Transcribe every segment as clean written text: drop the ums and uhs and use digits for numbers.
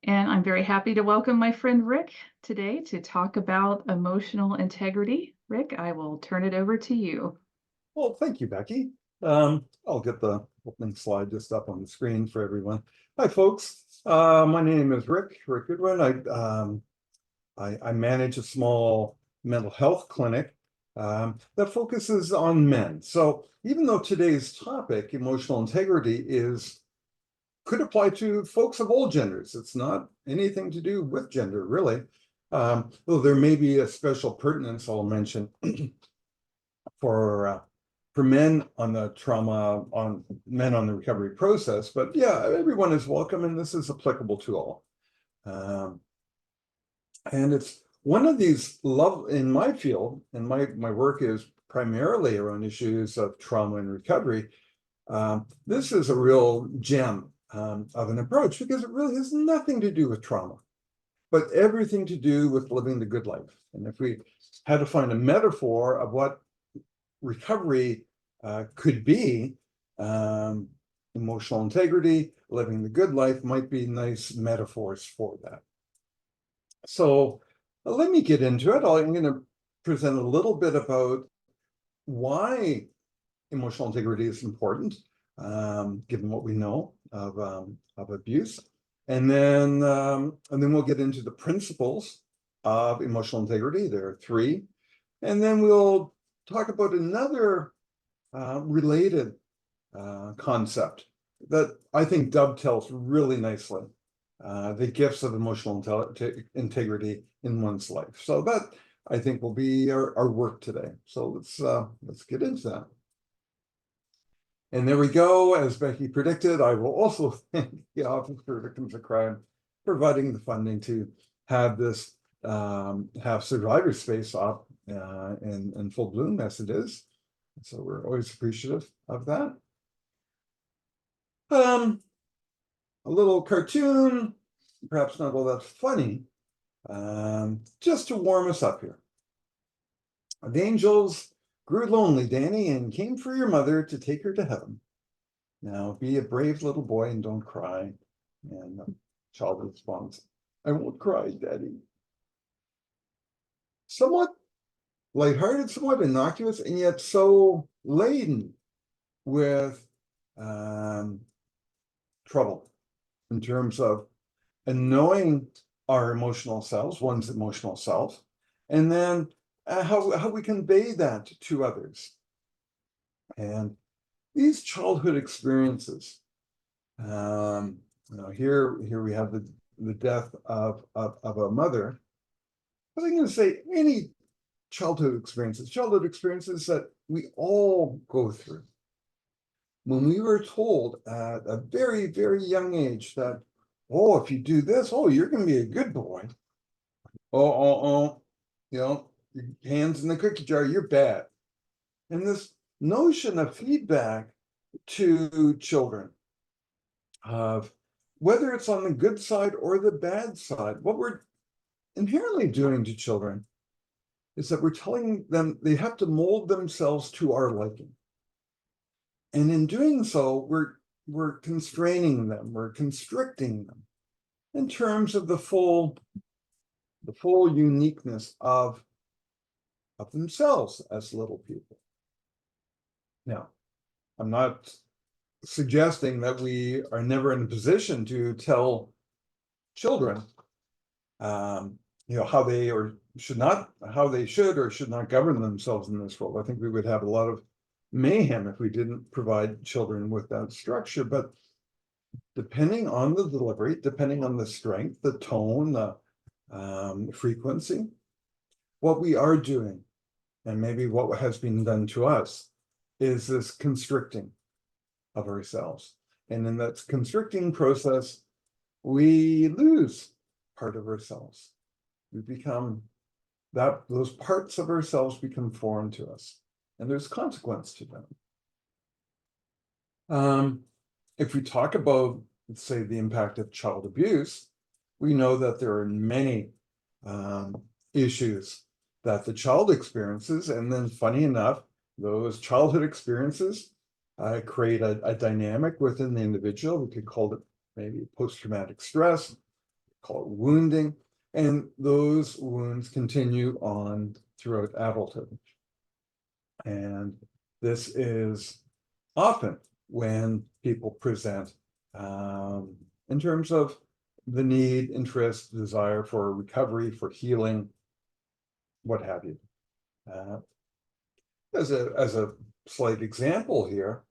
And I'm very happy to welcome my friend Rick today to talk about emotional integrity. Rick, I will turn it over to you. Well, thank you, Becky. I'll get the opening slide just up on the screen for everyone. Hi, folks. My name is Rick Goodwin. I manage a small mental health clinic that focuses on men. So even though today's topic, emotional integrity, could apply to folks of all genders, it's not anything to do with gender, really. Though there may be a special pertinence I'll mention for men on the trauma, on men on the recovery process. But yeah, everyone is welcome, and this is applicable to all. And it's one of these love in my field, and my work is primarily around issues of trauma and recovery. This is a real gem of an approach because it really has nothing to do with trauma, but everything to do with living the good life. And if we had to find a metaphor of what recovery could be, emotional integrity, living the good life might be nice metaphors for that. So let me get into it. I'm going to present a little bit about why emotional integrity is important, given what we know of abuse, and then we'll get into the principles of emotional integrity. There are three, and then we'll talk about another related concept that I think dovetails really nicely, the gifts of emotional integrity in one's life. So that, I think, will be our work today. So let's get into that. And there we go. As Becky predicted, I will also thank the Office for Victims of Crime providing the funding to have this have Survivor Space up in full bloom as it is. So we're always appreciative of that. A little cartoon, perhaps not all that funny, just to warm us up here. The angels grew lonely, Danny, and came for your mother to take her to heaven. Now be a brave little boy and don't cry. And the child responds, I won't cry, Daddy. Somewhat lighthearted, somewhat innocuous, and yet so laden with trouble in terms of knowing our emotional selves, one's emotional self, and then how we convey that to others. And these childhood experiences, here we have the death of a mother. But I'm going to say any childhood experiences that we all go through. When we were told at a very, very young age that, oh, if you do this, oh, you're going to be a good boy. Oh, your hands in the cookie jar, you're bad. And this notion of feedback to children of whether it's on the good side or the bad side, what we're inherently doing to children is that we're telling them they have to mold themselves to our liking. And in doing so, we're constraining them, we're constricting them in terms of the full uniqueness of themselves as little people. Now, I'm not suggesting that we are never in a position to tell children, how they should or should not govern themselves in this world. I think we would have a lot of mayhem if we didn't provide children with that structure. But depending on the delivery, depending on the strength, the tone, the frequency, what we are doing, and maybe what has been done to us, is this constricting of ourselves. And in that constricting process, we lose part of ourselves. We become those parts of ourselves become foreign to us, and there's consequence to them. If we talk about, let's say, the impact of child abuse, we know that there are many issues that the child experiences, and then funny enough, those childhood experiences create a dynamic within the individual. We could call it maybe post-traumatic stress, call it wounding, and those wounds continue on throughout adulthood. And this is often when people present in terms of the need, interest, desire for recovery, for healing, what have you. As a slight example here,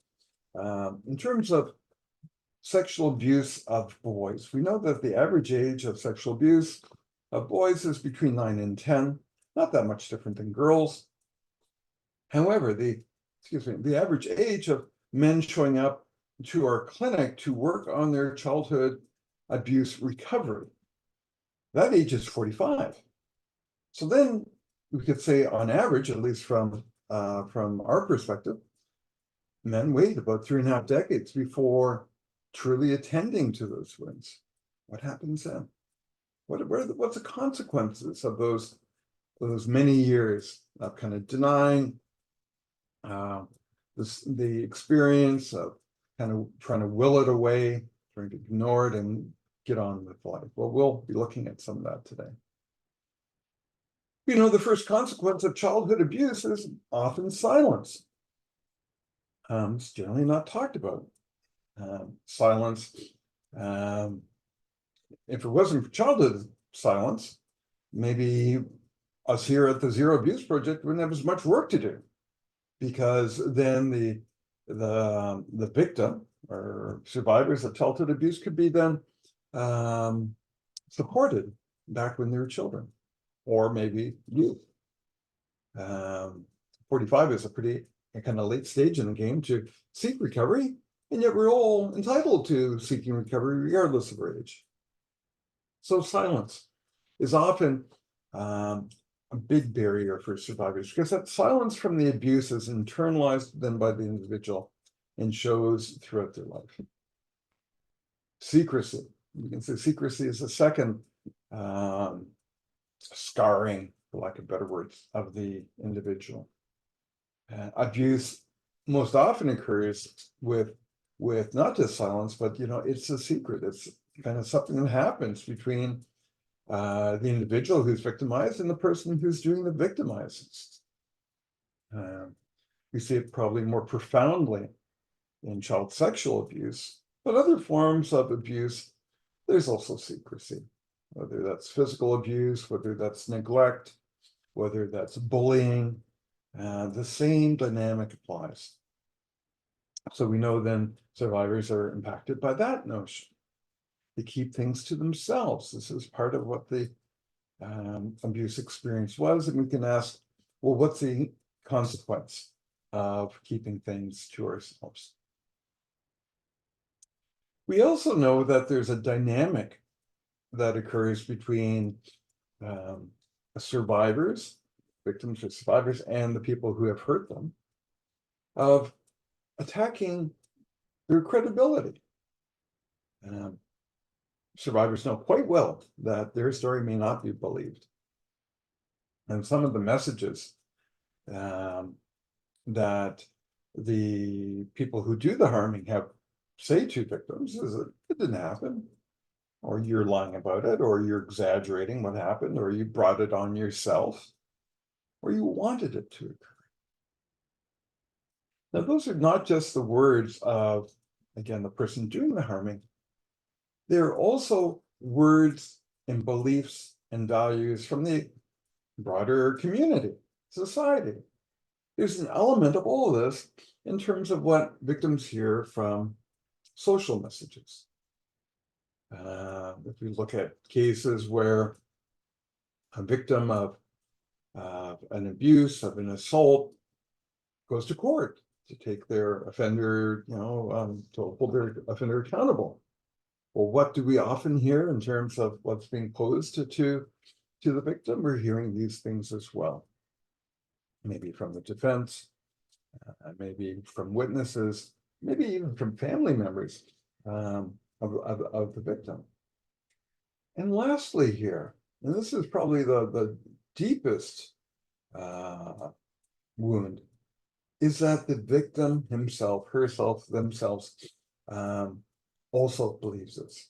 in terms of sexual abuse of boys, we know that the average age of sexual abuse of boys is between 9 and 10, not that much different than girls. However, the average age of men showing up to our clinic to work on their childhood abuse recovery, that age is 45. So then we could say on average, at least from our perspective, men wait about 3.5 decades before truly attending to those wounds. What happens then? What's the consequences of those many years of kind of denying the experience of kind of trying to will it away, trying to ignore it and get on with life? Well, we'll be looking at some of that today. You know, the first consequence of childhood abuse is often silence. It's generally not talked about. Silence, if it wasn't for childhood silence, maybe us here at the Zero Abuse Project wouldn't have as much work to do, because then the victim or survivors of childhood abuse could be then supported back when they were children, or maybe youth. 45 is a pretty kind of late stage in the game to seek recovery, and yet we're all entitled to seeking recovery regardless of our age. So silence is often a big barrier for survivors, because that silence from the abuse is internalized then by the individual and shows throughout their life. Secrecy, you can say secrecy is a second scarring, for lack of better words, of the individual. Abuse most often occurs with not just silence, but it's a secret. It's kind of something that happens between the individual who's victimized and the person who's doing the victimizing. We see it probably more profoundly in child sexual abuse, but other forms of abuse, there's also secrecy, whether that's physical abuse, whether that's neglect, whether that's bullying, the same dynamic applies. So we know then survivors are impacted by that notion. They keep things to themselves. This is part of what the abuse experience was. And we can ask, well, what's the consequence of keeping things to ourselves? We also know that there's a dynamic that occurs between survivors, victims or survivors, and the people who have hurt them, of attacking their credibility. Survivors know quite well that their story may not be believed. And some of the messages that the people who do the harming say to victims is that it didn't happen, or you're lying about it, or you're exaggerating what happened, or you brought it on yourself, or you wanted it to occur. Now, those are not just the words of, again, the person doing the harming. They're also words and beliefs and values from the broader community, society. There's an element of all of this in terms of what victims hear from social messages. If we look at cases where a victim of an abuse, of an assault, goes to court to take their offender, to hold their offender accountable. Well, what do we often hear in terms of what's being posed to the victim? We're hearing these things as well. Maybe from the defense, maybe from witnesses, maybe even from family members of the victim. And lastly here, and this is probably the deepest wound, is that the victim himself, herself, themselves also believes this.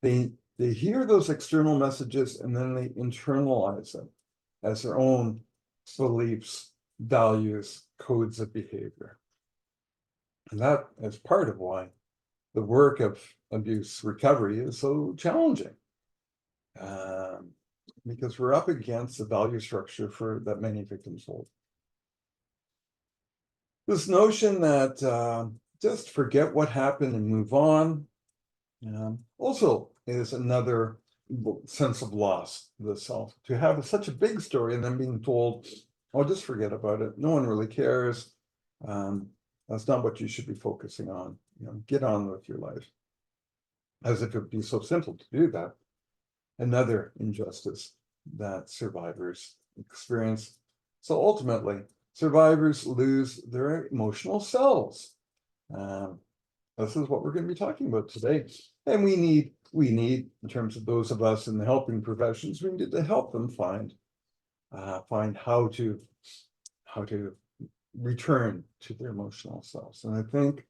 They They hear those external messages and then they internalize them as their own beliefs, values, codes of behavior. And that is part of why the work of abuse recovery is so challenging. Because we're up against the value structure that many victims hold. This notion that just forget what happened and move on also is another sense of loss of the self. To have such a big story and then being told, oh, just forget about it. No one really cares. That's not what you should be focusing on. Get on with your life. As if it would be so simple to do that. Another injustice that survivors experience. So ultimately, survivors lose their emotional selves. This is what we're going to be talking about today. And we need, in terms of those of us in the helping professions, we need to help them find how to return to their emotional selves. And I think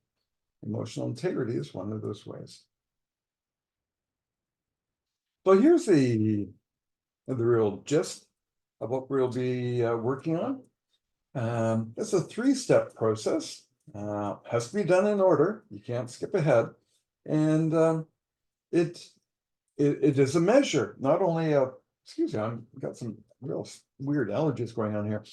emotional integrity is one of those ways. So here's the real gist of what we'll be working on. It's a 3-step process. Has to be done in order. You can't skip ahead. And it is a measure, not only excuse me, I've got some real weird allergies going on here.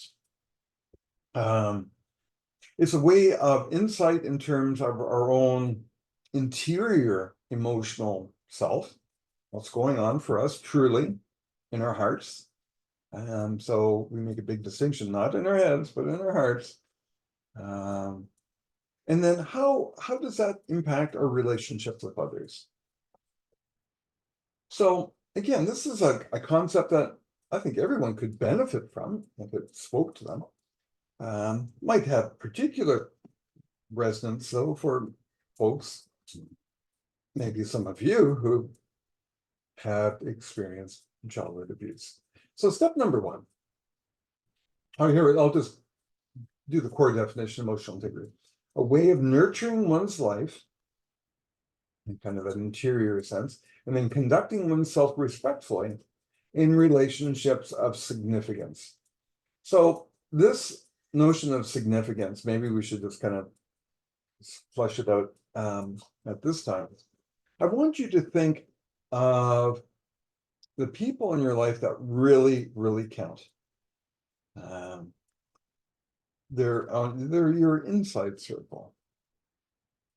It's a way of insight in terms of our own interior emotional self, what's going on for us truly in our hearts. So we make a big distinction, not in our heads, but in our hearts. And then how does that impact our relationship with others? So again, this is a concept that I think everyone could benefit from if it spoke to them. Might have particular resonance, though, for folks, maybe some of you who have experienced childhood abuse. So step number 1. I'll just do the core definition of emotional integrity. A way of nurturing one's life in kind of an interior sense, and then conducting oneself respectfully in relationships of significance. So this notion of significance, maybe we should just kind of flesh it out at this time. I want you to think of the people in your life that really, really count. They're your inside circle.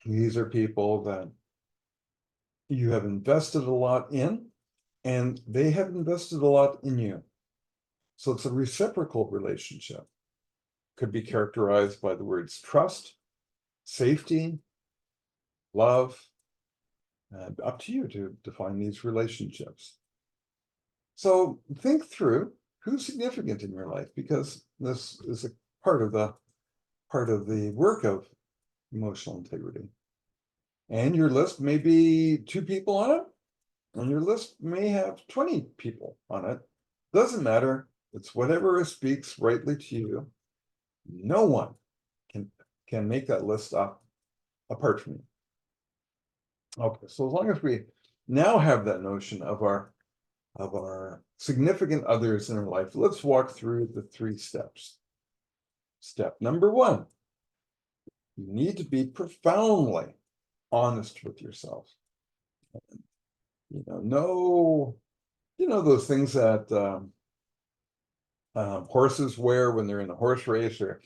These are people that you have invested a lot in, and they have invested a lot in you. So it's a reciprocal relationship. Could be characterized by the words trust, safety, love. Up to you to define these relationships. So think through who's significant in your life, because this is a part of the work of emotional integrity. And your list may be 2 people on it, and your list may have 20 people on it. Doesn't matter. It's whatever speaks rightly to you. No one can make that list up apart from you. Okay, so as long as we now have that notion of our significant others in our life, let's walk through the 3 steps. Step number 1, you need to be profoundly honest with yourself. Those things that horses wear when they're in a horse race, or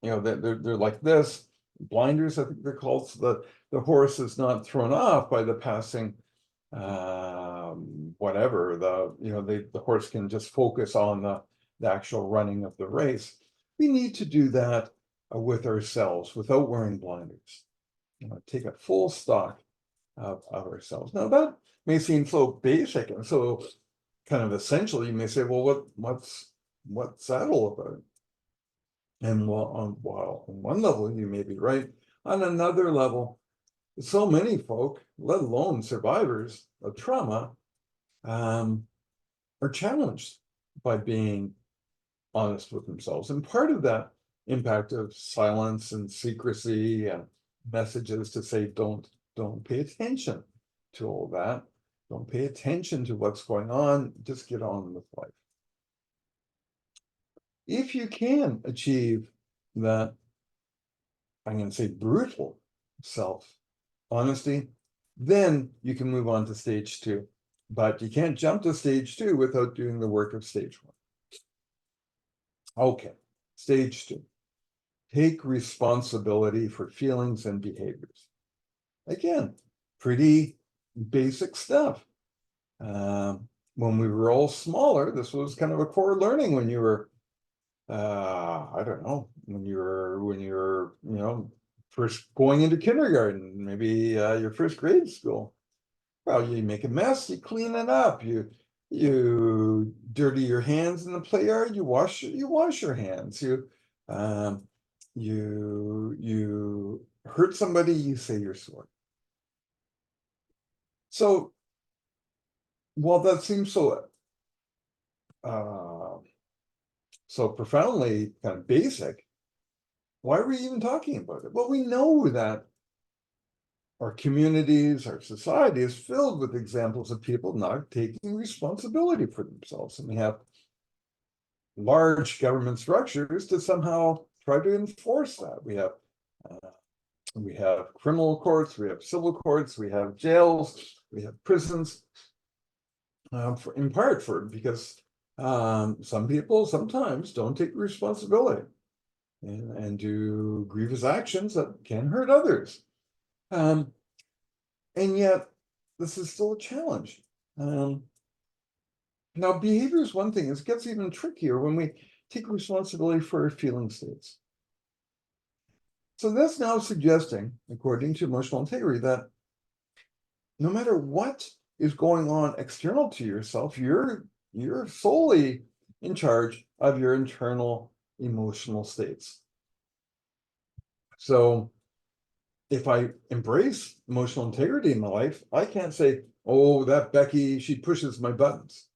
they're like this, blinders, I think they're called, so the horse is not thrown off by the passing whatever, the horse can just focus on the actual running of the race. We need to do that with ourselves without wearing blinders. Take a full stock of ourselves. Now that may seem so basic and so kind of essential. You may say, well, what's that all about? And on one level, you may be right. On another level, so many folk, let alone survivors of trauma, are challenged by being honest with themselves. And part of that impact of silence and secrecy and messages to say, don't pay attention to all that. Don't pay attention to what's going on. Just get on with life. If you can achieve that, I'm going to say brutal self-honesty, then you can move on to stage 2. But you can't jump to stage 2 without doing the work of stage 1. Okay, stage 2. Take responsibility for feelings and behaviors. Again, pretty basic stuff. When we were all smaller, this was kind of a core learning when you were, I don't know, when you were, first going into kindergarten, maybe your first grade school. Well, you make a mess, you clean it up. You dirty your hands in the play yard, you wash your hands. You hurt somebody, you say you're sorry. So while that seems so profoundly kind of basic, why are we even talking about it? Well, we know that our communities, our society is filled with examples of people not taking responsibility for themselves. And we have large government structures to somehow try to enforce that. We have criminal courts, we have civil courts, we have jails, we have prisons, in part because some people sometimes don't take responsibility and do grievous actions that can hurt others. And yet, this is still a challenge. Now, behavior is one thing. It gets even trickier when we take responsibility for our feeling states. So that's now suggesting, according to emotional integrity, that no matter what is going on external to yourself, you're solely in charge of your internal emotional states. So if I embrace emotional integrity in my life, I can't say, oh, that Becky, she pushes my buttons.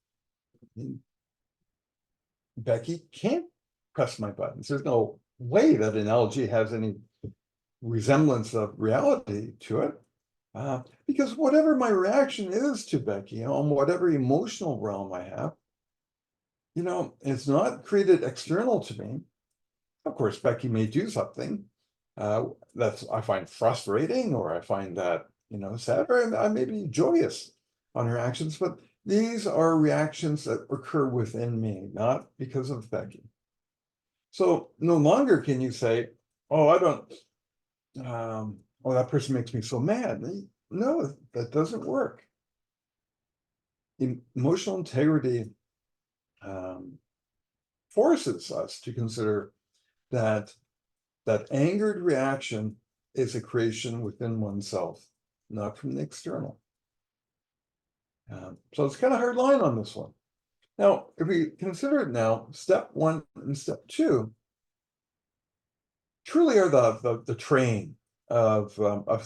Becky can't press my buttons. There's no way that analogy has any resemblance of reality to it. Because whatever my reaction is to Becky, on whatever emotional realm I have, it's not created external to me. Of course, Becky may do something that's I find frustrating, or I find that sad, or I may be joyous on her actions, but these are reactions that occur within me, not because of Becky. So no longer can you say, oh, I don't, oh, that person makes me so mad. No, that doesn't work. Emotional integrity forces us to consider that angered reaction is a creation within oneself, not from the external. So it's kind of hard line on this one. Now, if we consider it now, step 1 and step 2 truly are the train of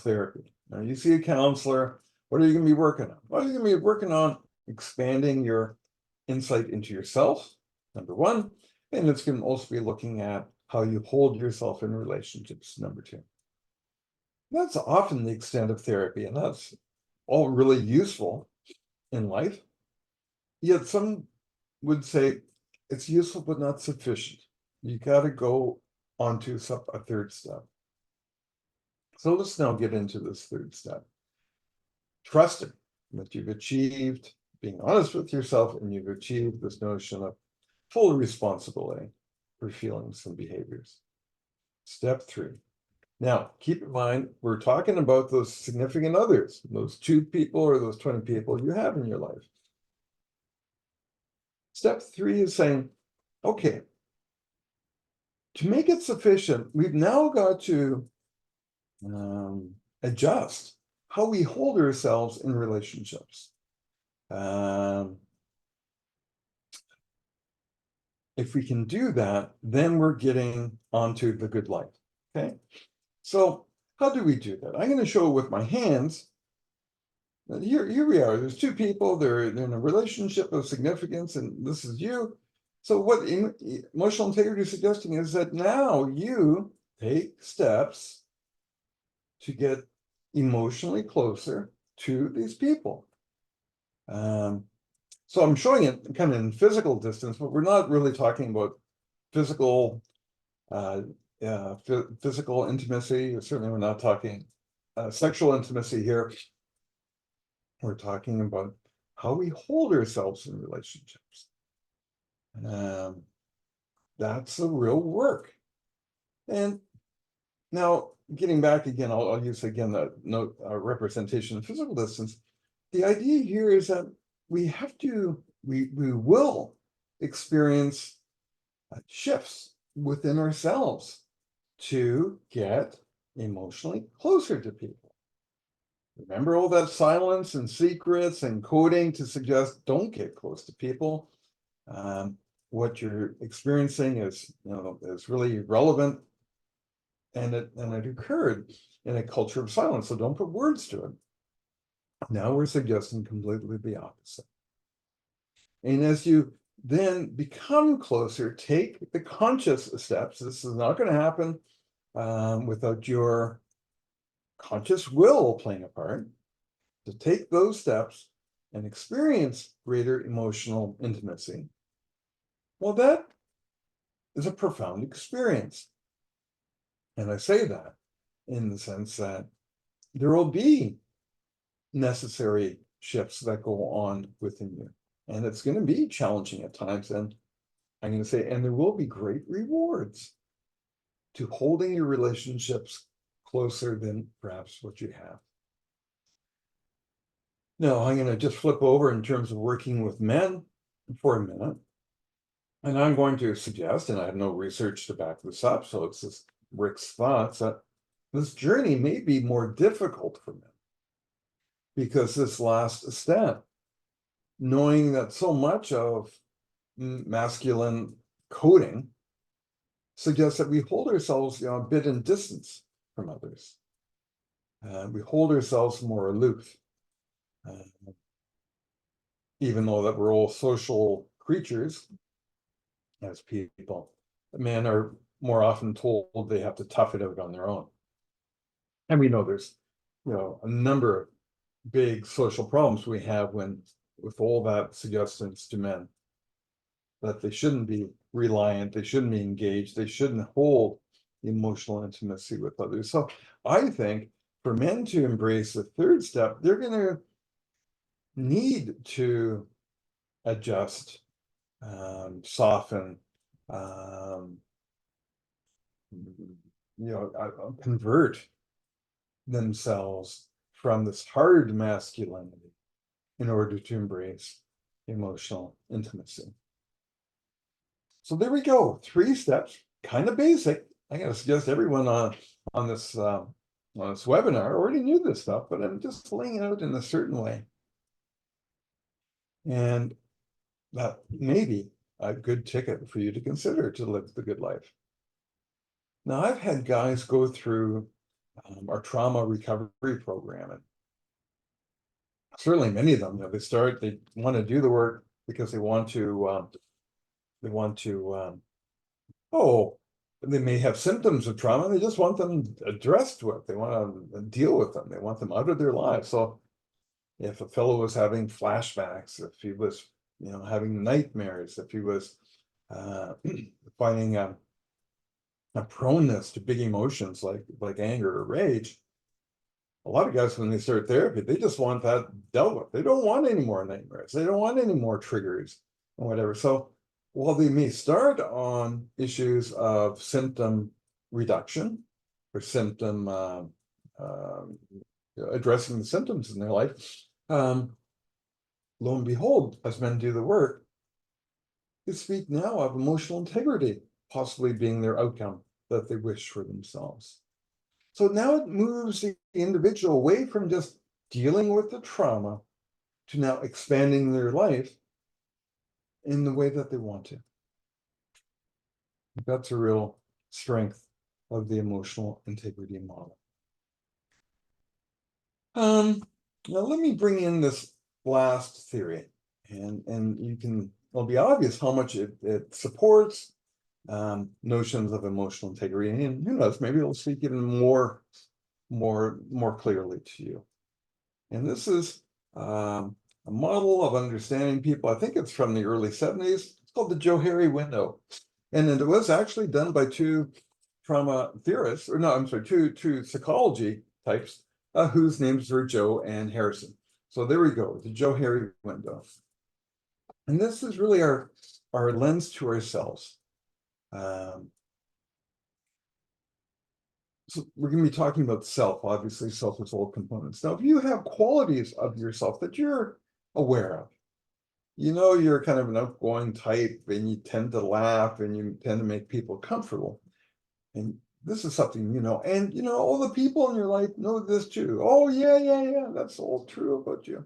therapy. Now, you see a counselor, what are you going to be working on? Well, you're going to be working on expanding your insight into yourself, number 1, and it's going to also be looking at how you hold yourself in relationships, number 2. That's often the extent of therapy, and that's all really useful in life. Yet some would say it's useful but not sufficient. You got to go onto a third step. So let's now get into this third step. Trusting that you've achieved being honest with yourself, and you've achieved this notion of full responsibility for feelings and behaviors. Step 3. Now, keep in mind, we're talking about those significant others, those 2 people or those 20 people you have in your life. Step 3 is saying, okay, to make it sufficient, we've now got to adjust how we hold ourselves in relationships. If we can do that, then we're getting onto the good life. Okay, so how do we do that? I'm going to show with my hands. Here we are. There's 2 people. They're in a relationship of significance, and this is you. So what emotional integrity is suggesting is that now you take steps to get emotionally closer to these people. So I'm showing it kind of in physical distance, but we're not really talking about physical physical intimacy. Certainly we're not talking sexual intimacy here. We're talking about how we hold ourselves in relationships. That's the real work. And now getting back again, I'll use again the note representation of physical distance. The idea here is that we will experience shifts within ourselves to get emotionally closer to people. Remember all that silence and secrets and coding to suggest don't get close to people. What you're experiencing is really relevant, and it occurred in a culture of silence. So don't put words to it. Now we're suggesting completely the opposite. And as you then become closer, take the conscious steps. This is not going to happen without your conscious will playing a part. To take those steps and experience greater emotional intimacy. Well, that is a profound experience. And I say that in the sense that there will be necessary shifts that go on within you. And it's going to be challenging at times. And I'm going to say, and there will be great rewards to holding your relationships closer than perhaps what you have. Now, I'm going to just flip over in terms of working with men for a minute. And I'm going to suggest, and I have no research to back this up, so it's just Rick's thoughts, that this journey may be more difficult for men. Because this last step, knowing that so much of masculine coding suggests that we hold ourselves a bit in distance from others. We hold ourselves more aloof. Even though that we're all social creatures as people, men are more often told they have to tough it out on their own. And we know there's a number of big social problems we have with all that suggestions to men that they shouldn't be reliant, they shouldn't be engaged, they shouldn't hold emotional intimacy with others. So I think for men to embrace the third step, they're going to need to adjust, soften, convert themselves from this hard masculinity in order to embrace emotional intimacy. So there we go. 3 steps, kind of basic. I gotta suggest everyone on this webinar already knew this stuff, but I'm just laying it out in a certain way. And that may be a good ticket for you to consider to live the good life. Now, I've had guys go through our trauma recovery program, and certainly many of them, they want to do the work because they they may have symptoms of trauma, and they just want them addressed with, they want to deal with them, they want them out of their lives. So if a fellow was having flashbacks, if he was having nightmares, if he was finding a proneness to big emotions like anger or rage, a lot of guys, when they start therapy, they just want that dealt with. They don't want any more nightmares. They don't want any more triggers or whatever. So while they may start on issues of symptom reduction or symptom addressing the symptoms in their life, lo and behold, as men do the work, they speak now of emotional integrity possibly being their outcome that they wish for themselves. So now it moves the individual away from just dealing with the trauma to now expanding their life in the way that they want to. That's a real strength of the emotional integrity model. Now let me bring in this last theory, and it'll be obvious how much it supports notions of emotional integrity, and who knows, maybe it'll speak even more clearly to you. And this is a model of understanding people. I think it's from the early 70s. It's called the Johari window. And it was actually done by two trauma theorists, or no, I'm sorry, two psychology types, whose names were Joe and Harrison. So there we go, the Johari window. And this is really our lens to ourselves. So we're going to be talking about self, obviously, self is all components. Now, if you have qualities of yourself that you're aware of, you know, you're kind of an outgoing type and you tend to laugh and you tend to make people comfortable. And this is something, you know, and, you know, all the people in your life know this too. Oh, yeah, that's all true about you.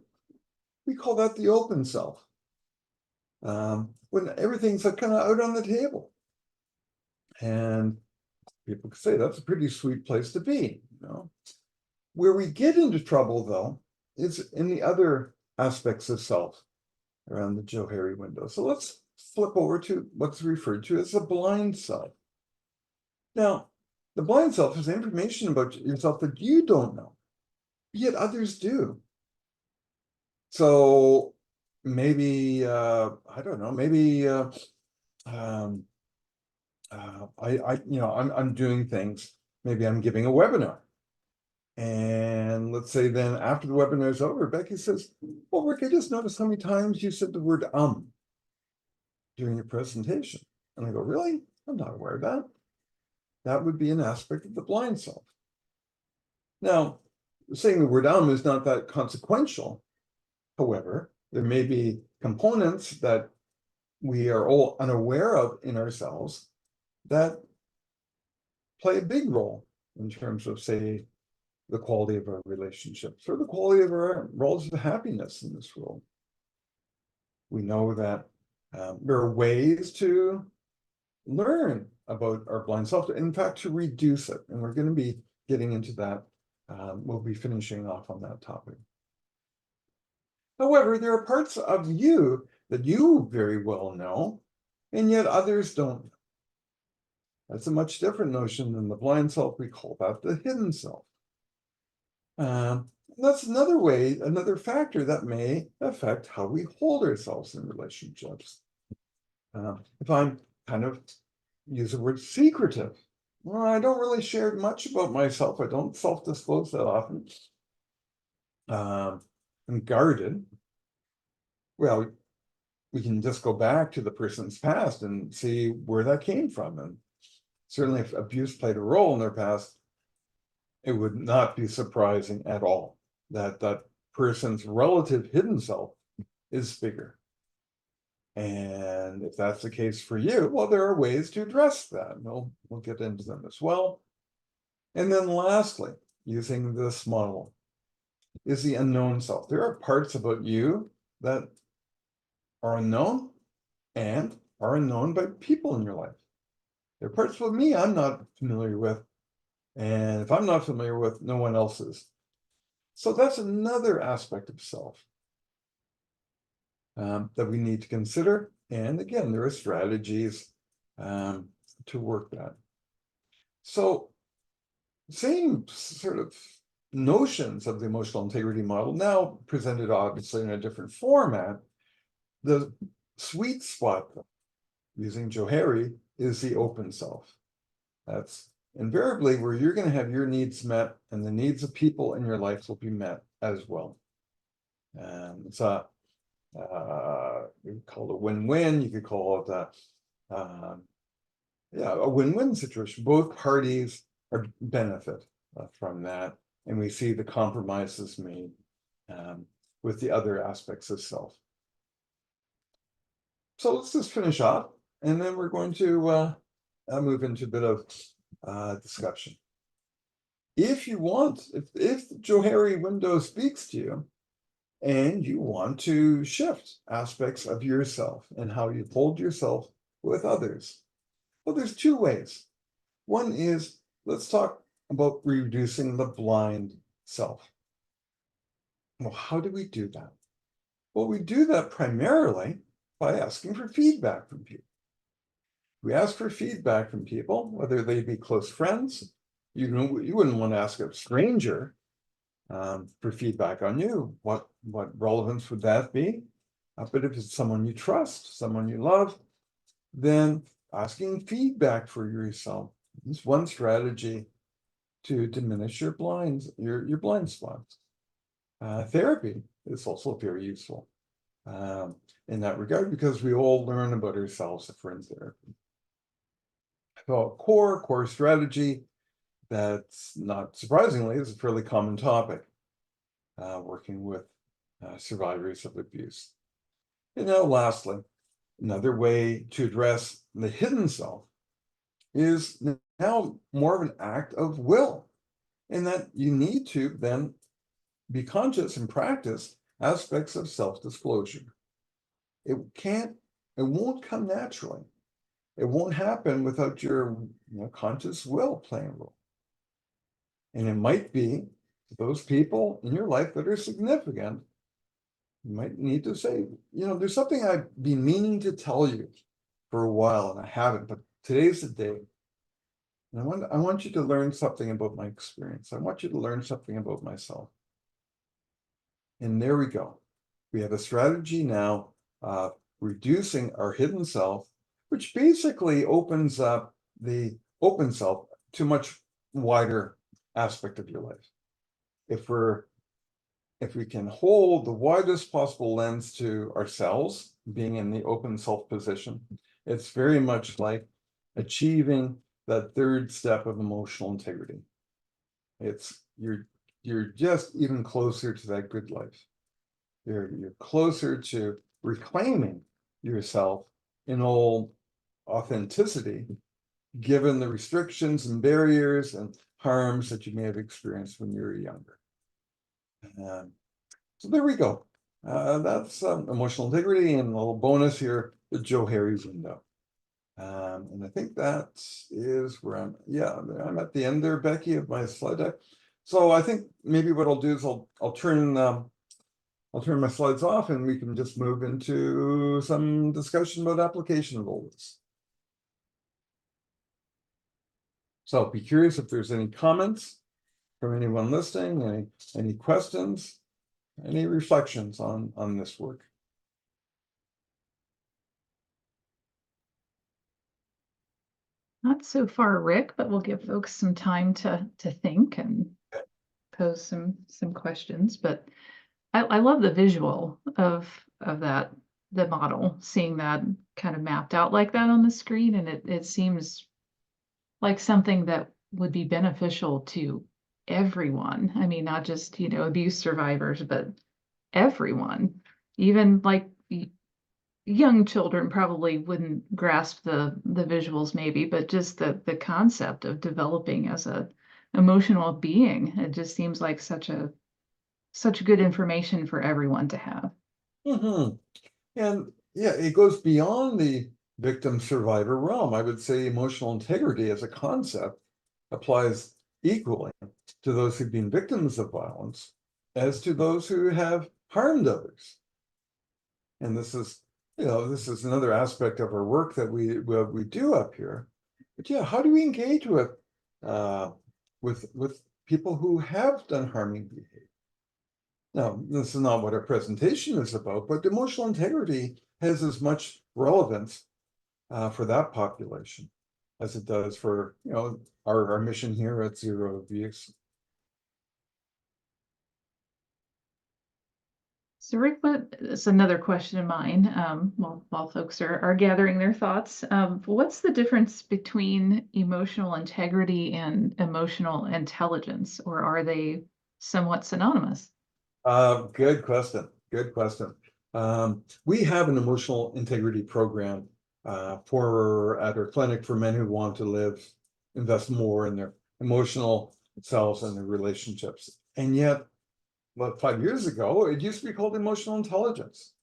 We call that the open self. When everything's kind of out on the table. And people could say that's a pretty sweet place to be, you know. Where we get into trouble, though, is in the other aspects of self around the Johari window. So let's flip over to what's referred to as the blind side. Now, the blind self is information about yourself that you don't know, yet others do. So maybe, I don't know, maybe I'm doing things. Maybe I'm giving a webinar. And let's say then after the webinar is over, Becky says, well, Rick, I just noticed how many times you said the word during your presentation. And I go, really? I'm not aware of that. That would be an aspect of the blind self. Now, saying the word is not that consequential. However, there may be components that we are all unaware of in ourselves that play a big role in terms of, say, the quality of our relationships or the quality of our relative happiness in this world. We know that there are ways to learn about our blind self, in fact, to reduce it. And we're going to be getting into that. We'll be finishing off on that topic. However, there are parts of you that you very well know, and yet others don't. That's a much different notion than the blind self. We call that the hidden self. That's another way, another factor that may affect how we hold ourselves in relationships. If I'm kind of use the word secretive, well, I don't really share much about myself. I don't self-disclose that often. I'm guarded. Well, we can just go back to the person's past and see where that came from. And certainly if abuse played a role in their past, it would not be surprising at all that that person's relative hidden self is bigger. And if that's the case for you, well, there are ways to address that. We'll get into them as well. And then lastly, using this model is the unknown self. There are parts about you that are unknown and are unknown by people in your life. There are parts of me I'm not familiar with. And if I'm not familiar with, no one else is. So that's another aspect of self that we need to consider. And again, there are strategies to work that. So same sort of notions of the emotional integrity model, now presented obviously in a different format. The sweet spot using Johari is the open self. That's invariably where you're going to have your needs met and the needs of people in your life will be met as well. And it's a you could call it a win-win. You could call it a win-win situation. Both parties are benefit from that, and we see the compromises made with the other aspects of self. So let's just finish off, and then we're going to move into a bit of discussion. If you want, if the Johari window speaks to you, and you want to shift aspects of yourself and how you hold yourself with others, well, there's two ways. One is, let's talk about reducing the blind self. Well, how do we do that? Well, we do that primarily by asking for feedback from people. We ask for feedback from people, whether they be close friends. You wouldn't want to ask a stranger for feedback on you. What relevance would that be? But if it's someone you trust, someone you love, then asking feedback for yourself is one strategy to diminish your blind spots. Therapy is also very useful in that regard, because we all learn about ourselves if we're in therapy. So core strategy, that's not surprisingly is a fairly common topic, working with survivors of abuse. And now lastly, another way to address the hidden self is now more of an act of will, in that you need to then be conscious and practice aspects of self-disclosure. It won't come naturally. It won't happen without your conscious will playing a role. And it might be those people in your life that are significant, you might need to say, there's something I've been meaning to tell you for a while and I haven't, but today's the day. And I want you to learn something about my experience. I want you to learn something about myself. And there we go. We have a strategy now of reducing our hidden self, which basically opens up the open self to much wider aspect of your life. If we can hold the widest possible lens to ourselves, being in the open self position, it's very much like achieving that third step of emotional integrity. You're just even closer to that good life. You're closer to reclaiming yourself in all authenticity, given the restrictions and barriers and harms that you may have experienced when you were younger. So there we go. That's emotional integrity, and a little bonus here, the Joe Harry window. And I think that is where I'm at the end there, Becky, of my slide deck. So I think maybe what I'll do is I'll turn my slides off and we can just move into some discussion about application of all this. So be curious if there's any comments from anyone listening, any questions, any reflections on this work. Not so far, Rick, but we'll give folks some time to think and pose some questions. But I love the visual of that, the model, seeing that kind of mapped out like that on the screen, and it seems like something that would be beneficial to everyone. I mean, not just, abuse survivors, but everyone. Even like young children probably wouldn't grasp the visuals maybe, but just the concept of developing as a emotional being, it just seems like such good information for everyone to have. Mm-hmm. And yeah, it goes beyond the victim survivor realm. I would say emotional integrity as a concept applies equally to those who've been victims of violence as to those who have harmed others. And this is another aspect of our work that we do up here. But yeah, how do we engage with people who have done harming behavior? Now, this is not what our presentation is about, but emotional integrity has as much relevance for that population as it does for our mission here at Zero Abuse. So Rick, it's another question of mine, while folks are gathering their thoughts. What's the difference between emotional integrity and emotional intelligence, or are they somewhat synonymous? Good question. Good question. We have an emotional integrity program at our clinic for men who want to invest more in their emotional selves and their relationships. And yet, about 5 years ago, it used to be called emotional intelligence.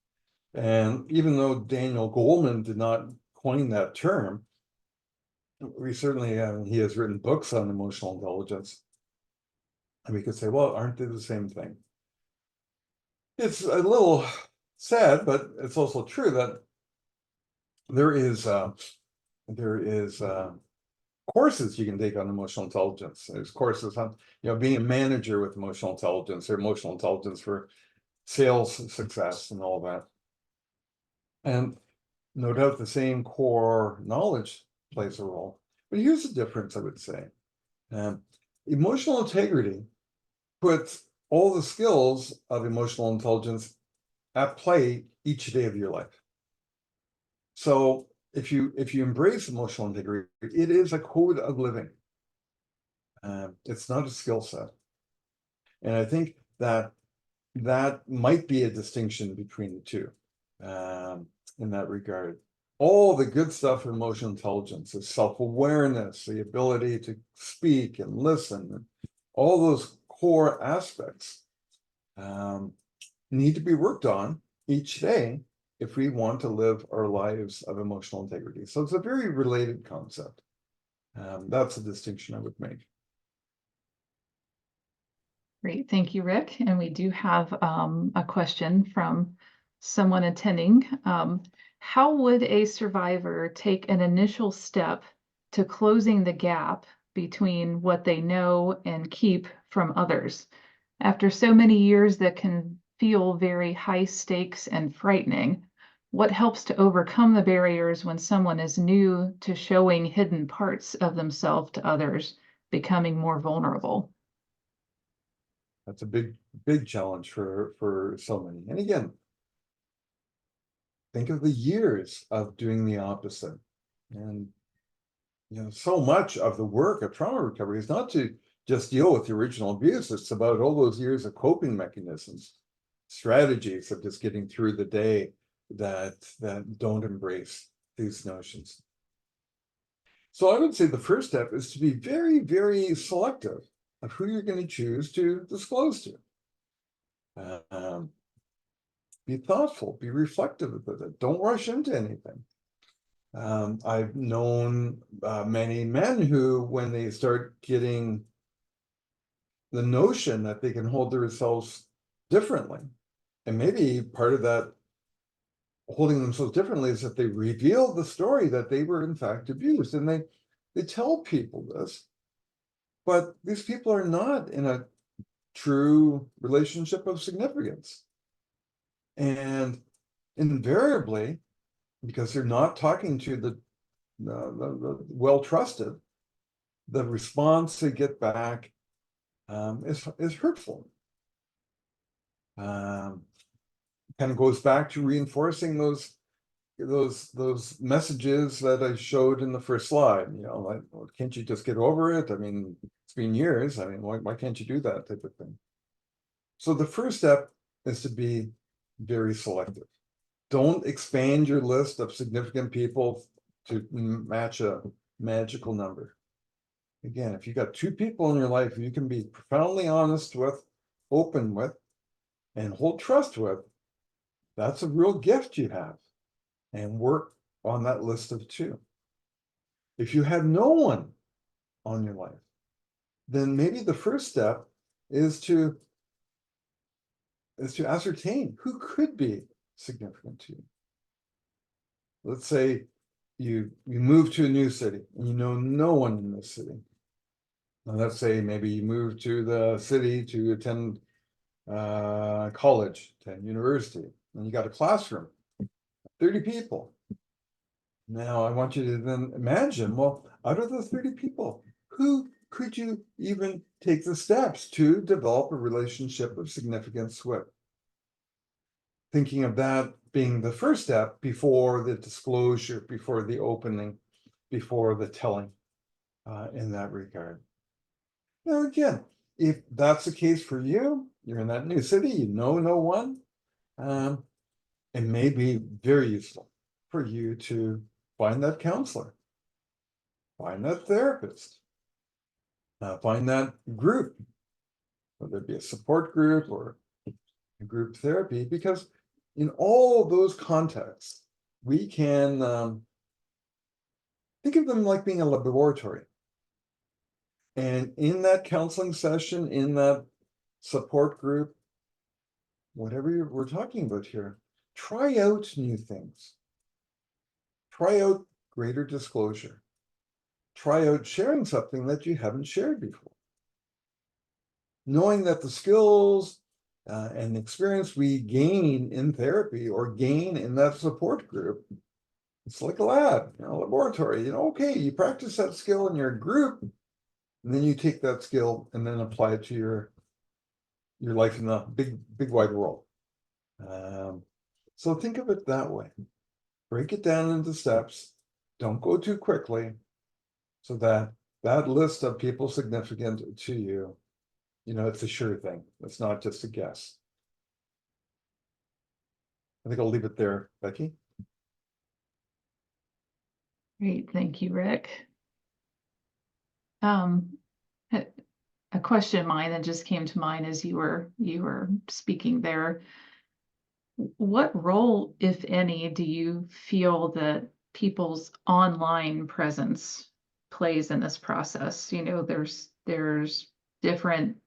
And even though Daniel Goleman did not coin that term, we certainly he has written books on emotional intelligence. And we could say, well, aren't they the same thing? It's a little sad, but it's also true that there is courses you can take on emotional intelligence. There's courses on, being a manager with emotional intelligence, or emotional intelligence for sales success and all that. And no doubt the same core knowledge plays a role. But here's the difference, I would say. Emotional integrity puts all the skills of emotional intelligence at play each day of your life. So if you embrace emotional integrity, it is a code of living. It's not a skill set. And I think that might be a distinction between the two, in that regard. All the good stuff of emotional intelligence is self-awareness, the ability to speak and listen, all those core aspects need to be worked on each day if we want to live our lives of emotional integrity. So it's a very related concept. That's a distinction I would make. Great, thank you, Rick. And we do have a question from someone attending. How would a survivor take an initial step to closing the gap between what they know and keep from others? After so many years that can feel very high stakes and frightening, what helps to overcome the barriers when someone is new to showing hidden parts of themselves to others, becoming more vulnerable? That's a big challenge for so many. And again, think of the years of doing the opposite. And so much of the work of trauma recovery is not to just deal with the original abuse. It's about all those years of coping mechanisms, strategies of just getting through the day that don't embrace these notions. So I would say the first step is to be very, very selective of who you're going to choose to disclose to. Be thoughtful, be reflective of it. Don't rush into anything. I've known many men who, when they start getting the notion that they can hold themselves differently, and maybe part of that holding themselves differently is that they reveal the story that they were in fact abused, and they tell people this, but these people are not in a true relationship of significance. And invariably, because they're not talking to the well-trusted, the response they get back is hurtful. Kind of goes back to reinforcing those messages that I showed in the first slide. Like, well, can't you just get over it? I mean, it's been years. I mean, why can't you do that type of thing? So the first step is to be very selective. Don't expand your list of significant people to match a magical number. Again, if you got 2 people in your life you can be profoundly honest with, open with, and hold trust with, that's a real gift you have. And work on that list of 2. If you have no one on your life, then maybe the first step is to ascertain who could be significant to you. Let's say you move to a new city and you know no one in this city. Now, let's say maybe you move to the city to attend college, attend university, and you got a classroom, 30 people. Now I want you to then imagine, well, out of those 30 people, who could you even take the steps to develop a relationship of significance with? Thinking of that being the first step before the disclosure, before the opening, before the telling, in that regard. Now, again, if that's the case for you, you're in that new city, you know no one, it may be very useful for you to find that counselor, find that therapist, find that group, whether it be a support group or a group therapy, because in all those contexts, we can think of them like being a laboratory. And in that counseling session, in that support group, whatever we're talking about here, try out new things. Try out greater disclosure. try out sharing something that you haven't shared before. Knowing that the skills and experience we gain in therapy or gain in that support group, it's like a lab, laboratory. Okay, you practice that skill in your group, and then you take that skill and then apply it to your life in the big wide world. So think of it that way. Break it down into steps. Don't go too quickly, so that list of people significant to you, it's a sure thing. It's not just a guess. I think I'll leave it there, Becky. Great, thank you, Rick. A question of mine that just came to mind as you were speaking there. What role, if any, do you feel that people's online presence plays in this process? There's different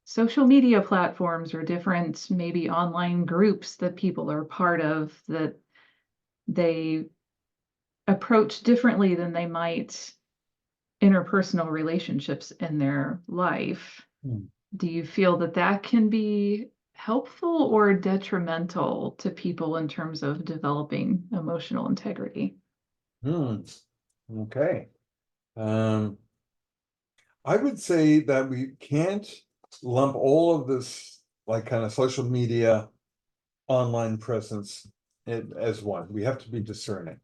social media platforms or different maybe online groups that people are part of that they approach differently than they might interpersonal relationships in their life. Do you feel that can be helpful or detrimental to people in terms of developing emotional integrity? Okay. I would say that we can't lump all of this like kind of social media online presence as one. We have to be discerning.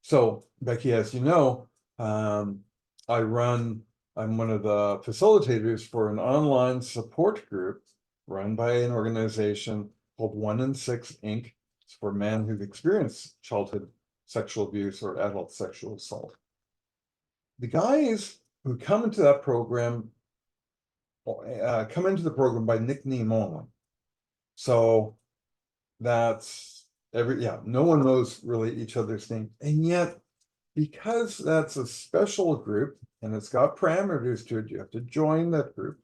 So, Becky, as you know, I'm one of the facilitators for an online support group run by an organization called 1 in 6 Inc. It's for men who've experienced childhood sexual abuse or adult sexual assault. The guys who come into that program come into the program by nickname only. So that's no one knows really each other's name. And yet, because that's a special group and it's got parameters to it, you have to join that group.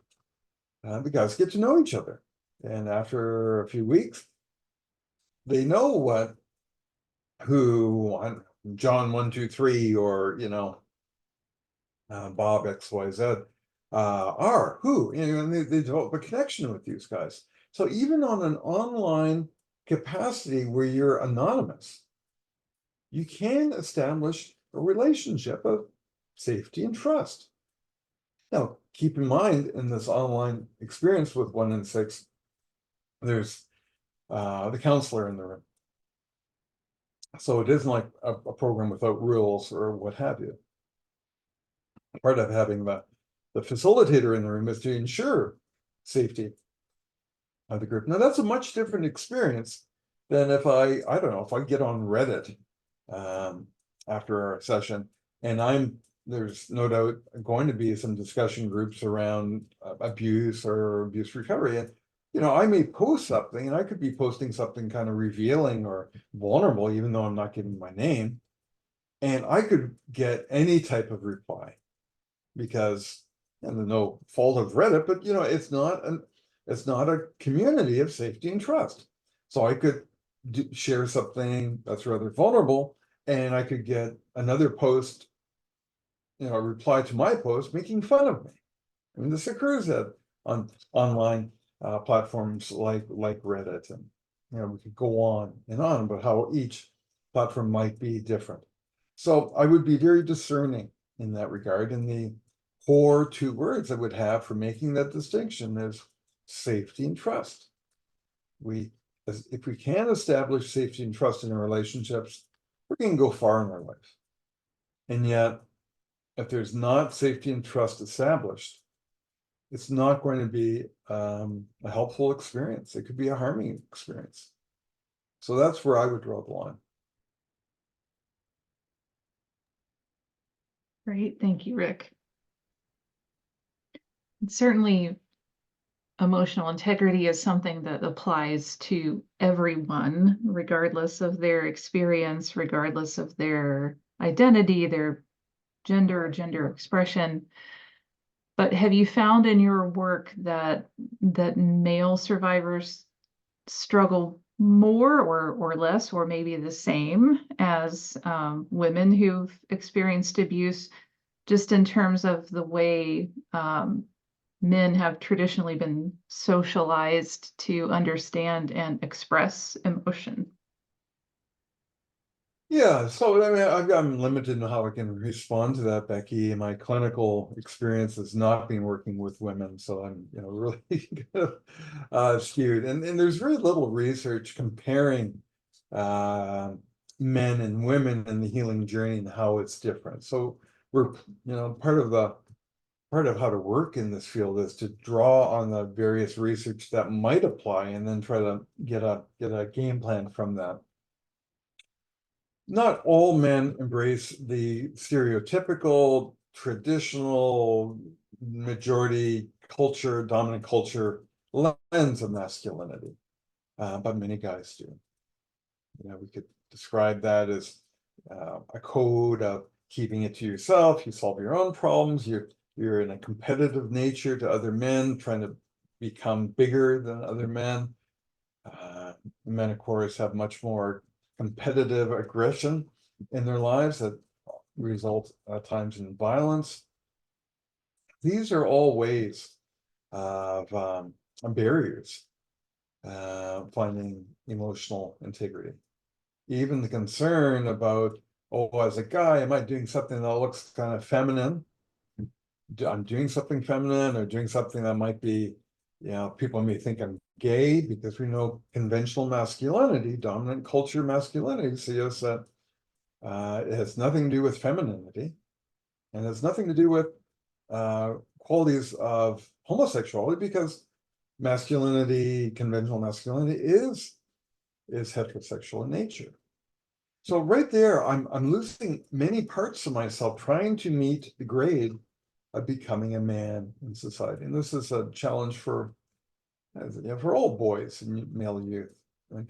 The guys get to know each other. And after a few weeks, they know who John 1, 2, 3, or Bob XYZ are who, and they develop a connection with these guys. So even on an online capacity where you're anonymous, you can establish a relationship of safety and trust. Now, keep in mind, in this online experience with 1 in 6, there's the counselor in the room. So it isn't like a program without rules or what have you. Part of having the facilitator in the room is to ensure safety of the group. Now, that's a much different experience than if I don't know, if I get on Reddit after a session, and there's no doubt going to be some discussion groups around abuse or abuse recovery. And, I may post something, and I could be posting something kind of revealing or vulnerable, even though I'm not giving my name. And I could get any type of reply because, and no fault of Reddit, but, it's not a community of safety and trust. So I could share something that's rather vulnerable, and I could get another post, a reply to my post making fun of me. I mean, this occurs on online platforms like Reddit, and we could go on and on about how each platform might be different. So I would be very discerning in that regard, and the core 2 words I would have for making that distinction is safety and trust. If we can establish safety and trust in our relationships, we're going to go far in our life. And yet, if there's not safety and trust established, it's not going to be a helpful experience. It could be a harming experience. So that's where I would draw the line. Great, thank you, Rick. Certainly, emotional integrity is something that applies to everyone, regardless of their experience, regardless of their identity, their gender expression. But have you found in your work that male survivors struggle more or less, or maybe the same as women who've experienced abuse, just in terms of the way men have traditionally been socialized to understand and express emotion? Yeah, so I mean, I'm limited in how I can respond to that, Becky. My clinical experience has not been working with women, so I'm, really kind of skewed. And there's very little research comparing uh, men and women in the healing journey and how it's different. So we're, part of how to work in this field is to draw on the various research that might apply and then try to get a game plan from that. Not all men embrace the stereotypical, traditional, majority culture, dominant culture lens of masculinity, but many guys do. We could describe that as a code of keeping it to yourself. You solve your own problems. You're in a competitive nature to other men, trying to become bigger than other men. Men, of course, have much more competitive aggression in their lives that result at times in violence. These are all ways of barriers finding emotional integrity. Even the concern about, oh, as a guy, am I doing something that looks kind of feminine? I'm doing something feminine or doing something that might be, people may think I'm gay, because we know conventional masculinity, dominant culture masculinity, suggests that it has nothing to do with femininity, and has nothing to do with qualities of homosexuality, because masculinity, conventional masculinity, is heterosexual in nature. So right there, I'm losing many parts of myself trying to meet the grade of becoming a man in society. And this is a challenge for all boys and male youth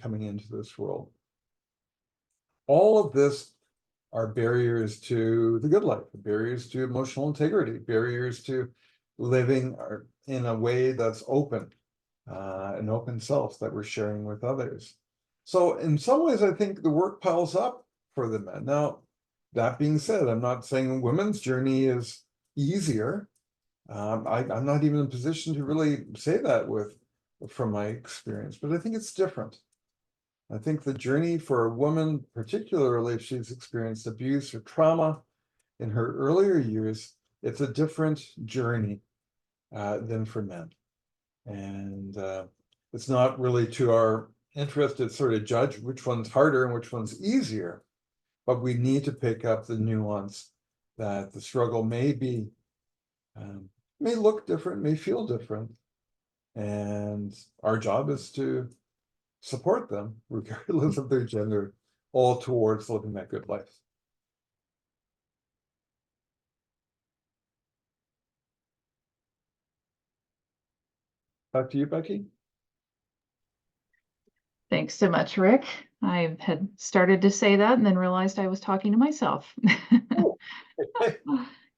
coming into this world. All of this are barriers to the good life, barriers to emotional integrity, barriers to living in a way that's open, an open self that we're sharing with others. So in some ways, I think the work piles up for the men. Now, that being said, I'm not saying women's journey is easier. I'm not even in a position to really say that from my experience, but I think it's different. I think the journey for a woman, particularly if she's experienced abuse or trauma in her earlier years, it's a different journey than for men. And it's not really to our interest to sort of judge which one's harder and which one's easier, but we need to pick up the nuance that the struggle may look different, may feel different. And our job is to support them, regardless of their gender, all towards living that good life. Back to you, Becky. Thanks so much, Rick. I had started to say that and then realized I was talking to myself. Oh.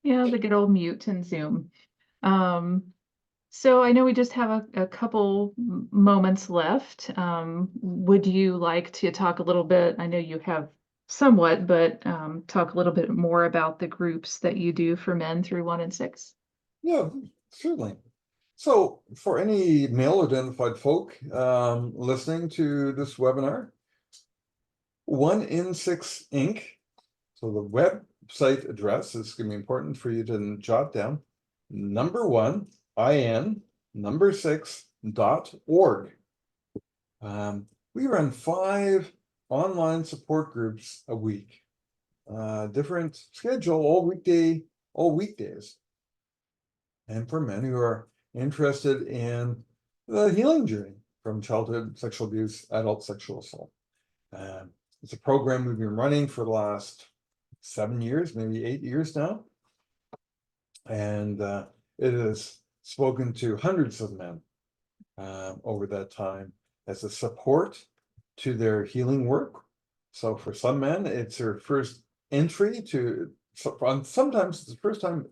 Yeah, the good old mute in Zoom. So I know we just have a couple moments left. Would you like to talk a little bit? I know you have somewhat, but talk a little bit more about the groups that you do for men through 1 in 6? Yeah, certainly. So for any male identified folk listening to this webinar, 1 in 6 Inc. So the website address is going to be important for you to jot down. Number 1, IN, number 6.org. We run 5 online support groups a week, different schedule, all weekdays. And for men who are interested in the healing journey from childhood sexual abuse, adult sexual assault. It's a program we've been running for the last 7 years, maybe 8 years now. And it has spoken to hundreds of men over that time as a support to their healing work. So for some men, it's their first entry to, sometimes it's the first time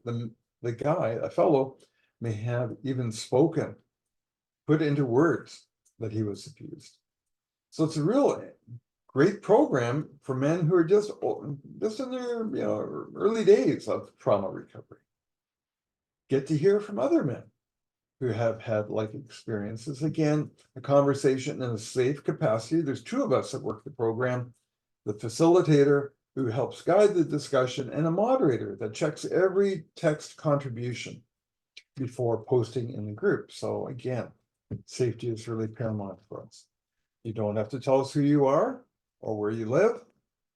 the guy, a fellow, may have even spoken, put into words that he was abused. So it's a real great program for men who are just in their early days of trauma recovery. Get to hear from other men who have had like experiences. Again, a conversation in a safe capacity. There's 2 of us that work the program, the facilitator who helps guide the discussion, and a moderator that checks every text contribution before posting in the group. So again, safety is really paramount for us. You don't have to tell us who you are or where you live.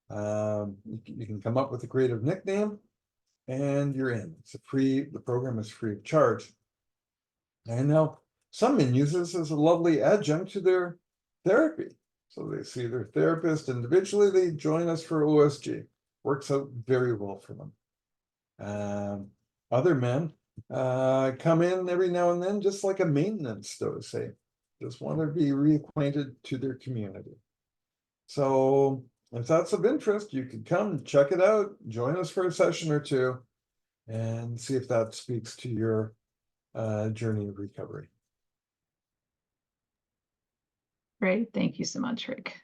You can come up with a creative nickname and you're in. The program is free of charge. And now some men use this as a lovely adjunct to their therapy. So they see their therapist individually, they join us for OSG. Works out very well for them. Other men come in every now and then, just like a maintenance, so to say. Just want to be reacquainted to their community. So if that's of interest, you can come check it out, join us for a session or 2, and see if that speaks to your journey of recovery. Great. Thank you so much, Rick.